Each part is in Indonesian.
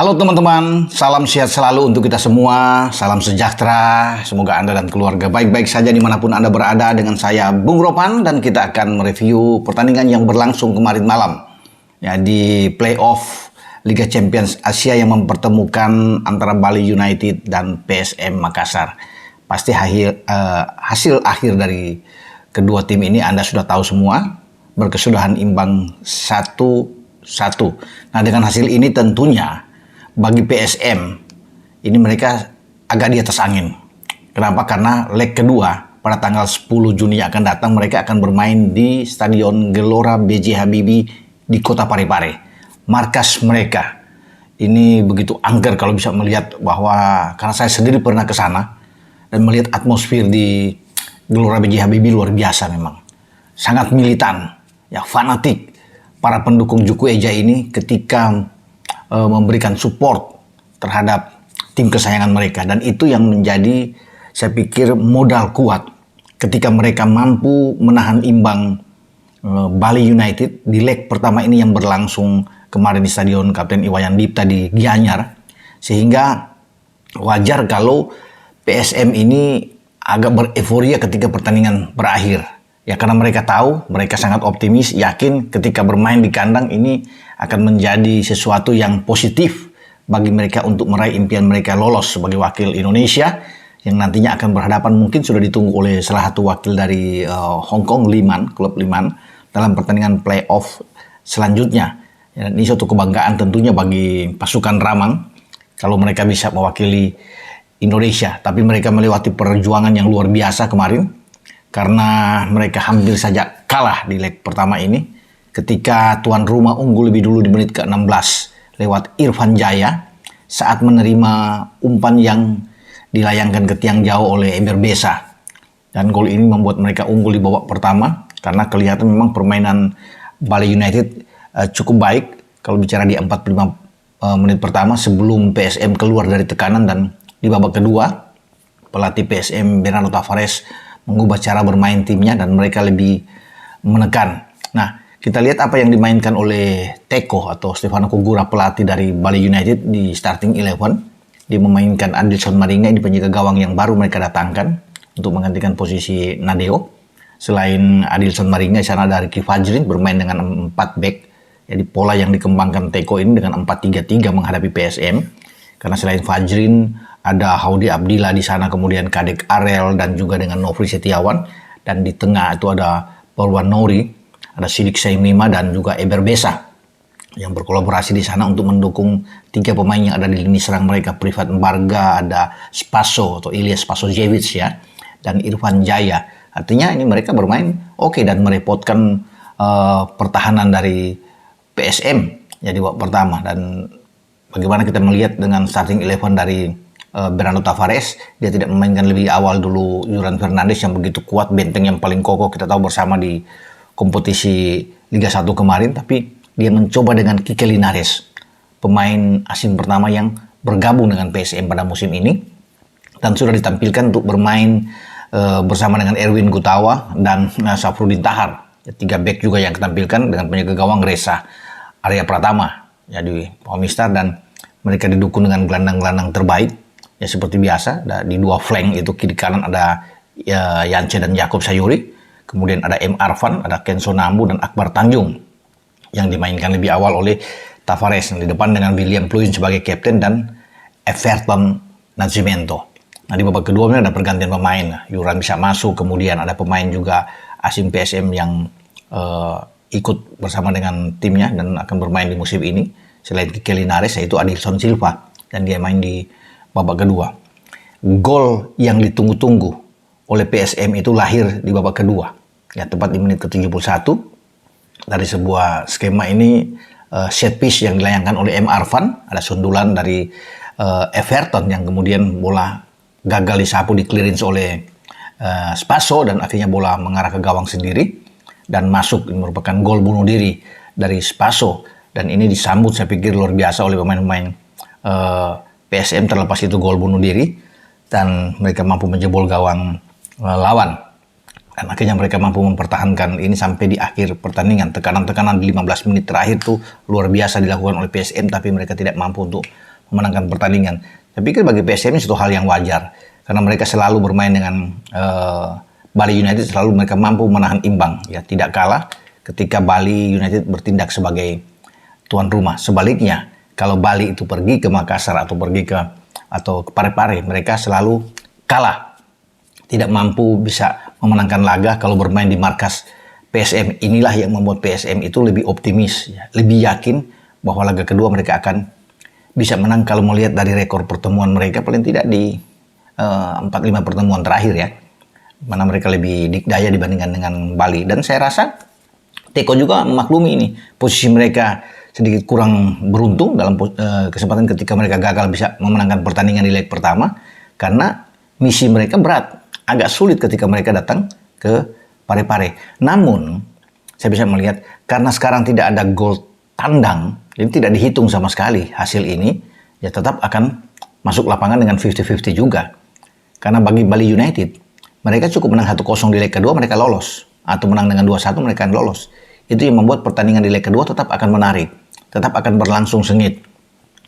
Halo teman-teman, salam sehat selalu untuk kita semua, salam sejahtera, semoga Anda dan keluarga baik-baik saja dimanapun Anda berada. Dengan saya Bung Ropan dan kita akan mereview pertandingan yang berlangsung kemarin malam ya, di playoff Liga Champions Asia yang mempertemukan antara Bali United dan PSM Makassar. Pasti hasil akhir dari kedua tim ini Anda sudah tahu semua, berkesudahan imbang 1-1. Nah, dengan hasil ini tentunya bagi PSM ini mereka agak di atas angin. Kenapa? Karena leg kedua pada tanggal 10 Juni yang akan datang mereka akan bermain di Stadion Gelora B.J. Habibie di Kota Parepare. Markas mereka ini begitu angker kalau bisa melihat bahwa, karena saya sendiri pernah ke sana dan melihat atmosfer di Gelora B.J. Habibie luar biasa memang. Sangat militan, ya fanatik para pendukung Juku Eja ini ketika memberikan support terhadap tim kesayangan mereka, dan itu yang menjadi, saya pikir, modal kuat ketika mereka mampu menahan imbang Bali United di leg pertama ini yang berlangsung kemarin di Stadion Kapten Iwayan Dipta di Gianyar, sehingga wajar kalau PSM ini agak bereforia ketika pertandingan berakhir. Ya, karena mereka tahu, mereka sangat optimis, yakin ketika bermain di kandang ini akan menjadi sesuatu yang positif bagi mereka untuk meraih impian mereka lolos sebagai wakil Indonesia yang nantinya akan berhadapan, mungkin sudah ditunggu oleh salah satu wakil dari Hong Kong, klub Liman, dalam pertandingan playoff selanjutnya. Ya, ini suatu kebanggaan tentunya bagi pasukan Ramang kalau mereka bisa mewakili Indonesia, tapi mereka melewati perjuangan yang luar biasa kemarin, karena mereka hampir saja kalah di leg pertama ini ketika tuan rumah unggul lebih dulu di menit ke-16 lewat Irfan Jaya saat menerima umpan yang dilayangkan ke tiang jauh oleh Eber Besa. Dan gol ini membuat mereka unggul di babak pertama, karena kelihatan memang permainan Bali United cukup baik kalau bicara di 45 menit pertama sebelum PSM keluar dari tekanan. Dan di babak kedua pelatih PSM Bernardo Tavares mengubah cara bermain timnya dan mereka lebih menekan. Nah, kita lihat apa yang dimainkan oleh Teko atau Stefano Kugura, pelatih dari Bali United di starting 11. Dia memainkan Adilson Maringa, ini penjaga gawang yang baru mereka datangkan untuk menggantikan posisi Nadeo. Selain Adilson Maringa, di sana ada Ricky Fajrin bermain dengan 4 back. Jadi pola yang dikembangkan Teko ini dengan 4-3-3 menghadapi PSM. Karena selain Fajrin, ada Haudi Abdillah di sana, kemudian Kadek Arel dan juga dengan Nofri Setiawan, dan di tengah itu ada Purwan Nori, ada Sidik Saimima dan juga Eber Besa yang berkolaborasi di sana untuk mendukung 3 pemain yang ada di lini serang mereka, Privat Mbarga, ada Spaso atau Ilyas Spasojevic ya, dan Irfan Jaya. Artinya ini mereka bermain oke dan merepotkan pertahanan dari PSM ya di babak pertama. Dan bagaimana kita melihat dengan starting 11 dari Bernardo Tavares, dia tidak memainkan lebih awal dulu Yuran Fernandes yang begitu kuat, benteng yang paling kokoh kita tahu bersama di kompetisi Liga 1 kemarin, tapi dia mencoba dengan Kike Linares, pemain asing pertama yang bergabung dengan PSM pada musim ini, dan sudah ditampilkan untuk bermain bersama dengan Erwin Gutawa dan Safrudin Tahar. 3 back juga yang ditampilkan dengan penjaga gawang Reza Arya Pratama ya di Paumistar, dan mereka didukung dengan gelandang-gelandang terbaik. Ya seperti biasa, di 2 flank itu kiri kanan ada Yance dan Yakob Sayuri. Kemudian ada M. Arfan, ada Kenzo Nambu dan Akbar Tanjung yang dimainkan lebih awal oleh Tavares. Di depan dengan William Pluin sebagai kapten dan Everton Nascimento. Nah, di babak kedua ini ada pergantian pemain. Yuran bisa masuk, kemudian ada pemain juga asing PSM yang ikut bersama dengan timnya dan akan bermain di musim ini. Selain Kike Linares, yaitu Adilson Silva, dan dia main di babak kedua. Gol yang ditunggu-tunggu oleh PSM itu lahir di babak kedua. Ya, tepat di menit ke-71. Dari sebuah skema ini, set piece yang dilayangkan oleh M. Arfan, ada sundulan dari Everton yang kemudian bola gagal disapu, di clearance oleh Spaso, dan akhirnya bola mengarah ke gawang sendiri dan masuk. Ini merupakan gol bunuh diri dari Spaso, dan ini disambut saya pikir luar biasa oleh pemain-pemain PSM, terlepas itu gol bunuh diri dan mereka mampu menjebol gawang lawan. Dan akhirnya mereka mampu mempertahankan ini sampai di akhir pertandingan. Tekanan-tekanan di 15 menit terakhir tuh luar biasa dilakukan oleh PSM, tapi mereka tidak mampu untuk memenangkan pertandingan. Saya pikir bagi PSM ini suatu hal yang wajar karena mereka selalu bermain dengan Bali United, selalu mereka mampu menahan imbang, ya, tidak kalah ketika Bali United bertindak sebagai tuan rumah. Sebaliknya, kalau Bali itu pergi ke Makassar atau pergi ke Parepare, mereka selalu kalah, tidak mampu bisa memenangkan laga kalau bermain di markas PSM. Inilah yang membuat PSM itu lebih optimis, ya, lebih yakin bahwa laga kedua mereka akan bisa menang kalau melihat dari rekor pertemuan mereka paling tidak di 4-5 pertemuan terakhir, ya, mana mereka lebih dikdaya dibandingkan dengan Bali. Dan saya rasa Teko juga memaklumi ini, posisi mereka sedikit kurang beruntung dalam kesempatan ketika mereka gagal bisa memenangkan pertandingan di leg pertama, karena misi mereka berat, agak sulit ketika mereka datang ke Parepare. Namun saya bisa melihat karena sekarang tidak ada gol tandang, jadi tidak dihitung sama sekali hasil ini, ya tetap akan masuk lapangan dengan 50-50 juga. Karena bagi Bali United, mereka cukup menang 1-0 di leg kedua, mereka lolos. Atau menang dengan 2-1, mereka akan lolos. Itu yang membuat pertandingan di leg kedua tetap akan menarik. Tetap akan berlangsung sengit.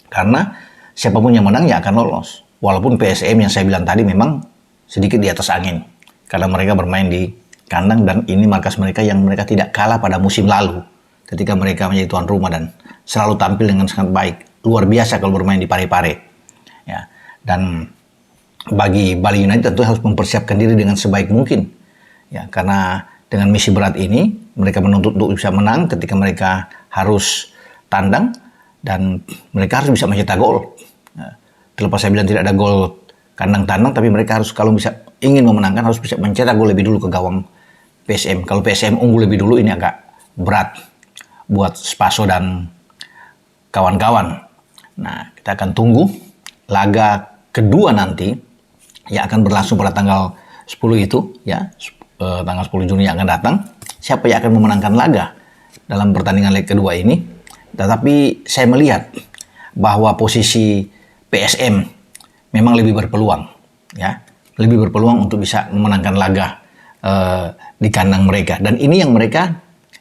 Karena siapapun yang menang ya akan lolos. Walaupun PSM yang saya bilang tadi memang sedikit di atas angin. Karena mereka bermain di kandang dan ini markas mereka yang mereka tidak kalah pada musim lalu. Ketika mereka menjadi tuan rumah dan selalu tampil dengan sangat baik. Luar biasa kalau bermain di Parepare. Ya. Dan bagi Bali United tentu harus mempersiapkan diri dengan sebaik mungkin, ya, karena dengan misi berat ini mereka menuntut untuk bisa menang ketika mereka harus tandang dan mereka harus bisa mencetak gol. Ya, terlepas saya bilang tidak ada gol kandang tandang, tapi mereka harus kalau bisa ingin memenangkan harus bisa mencetak gol lebih dulu ke gawang PSM. Kalau PSM unggul lebih dulu ini agak berat buat Spaso dan kawan-kawan. Nah, kita akan tunggu laga kedua nanti yang akan berlangsung pada tanggal 10 itu, ya, tanggal 10 Juni yang akan datang. Siapa yang akan memenangkan laga dalam pertandingan leg kedua ini? Tetapi saya melihat bahwa posisi PSM memang lebih berpeluang, ya, lebih berpeluang untuk bisa memenangkan laga di kandang mereka. Dan ini yang mereka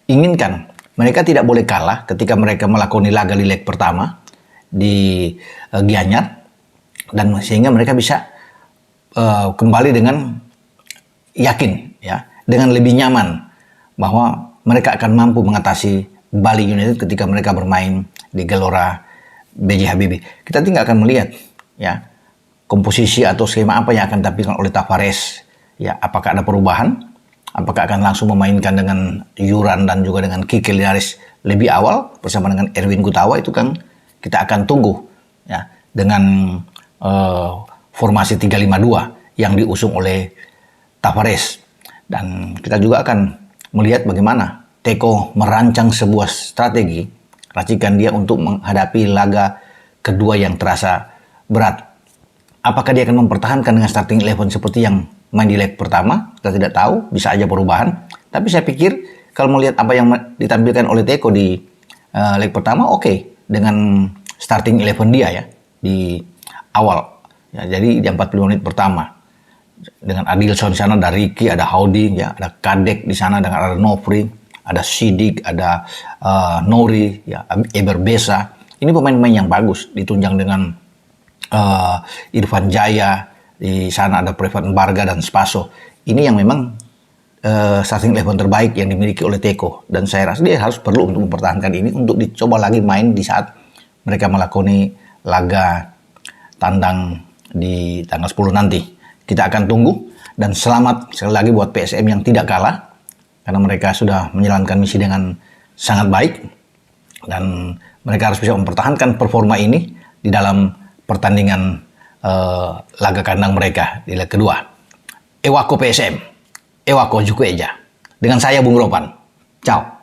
inginkan. Mereka tidak boleh kalah ketika mereka melakoni laga di leg pertama di Gianyar, dan sehingga mereka bisa kembali dengan yakin, ya, dengan lebih nyaman bahwa mereka akan mampu mengatasi Bali United ketika mereka bermain di Gelora B.J. Habibie. Kita tinggal akan melihat, ya, komposisi atau skema apa yang akan ditampilkan oleh Tavares, ya, apakah ada perubahan, apakah akan langsung memainkan dengan Yuran dan juga dengan Kike Linares lebih awal bersama dengan Erwin Gutawa, itu kan kita akan tunggu, ya, dengan formasi 3-5-2 yang diusung oleh Tavares. Dan kita juga akan melihat bagaimana Teko merancang sebuah strategi racikan dia untuk menghadapi laga kedua yang terasa berat. Apakah dia akan mempertahankan dengan starting 11 seperti yang main di leg pertama? Kita tidak tahu, bisa aja perubahan. Tapi saya pikir kalau melihat apa yang ditampilkan oleh Teko di leg pertama, oke, dengan starting 11 dia, ya, di awal. Ya, jadi di 45 menit pertama dengan Adilson di sana, ada Ricky, ada Howdy, ya, ada Kadek di sana, dengan ada Nofri, ada Sidik, ada Nori, ya, Eber Besa. Ini pemain-pemain yang bagus, ditunjang dengan Irfan Jaya, di sana ada Privat Barga dan Spaso. Ini yang memang starting 11 terbaik yang dimiliki oleh Teko, dan saya rasa dia harus perlu untuk mempertahankan ini untuk dicoba lagi main di saat mereka melakoni laga tandang di tanggal 10 nanti. Kita akan tunggu, dan selamat sekali lagi buat PSM yang tidak kalah, karena mereka sudah menjalankan misi dengan sangat baik, dan mereka harus bisa mempertahankan performa ini di dalam pertandingan laga kandang mereka di leg kedua. Ewako PSM, Ewako Juku Eja. Dengan saya Bung Ropan. Ciao.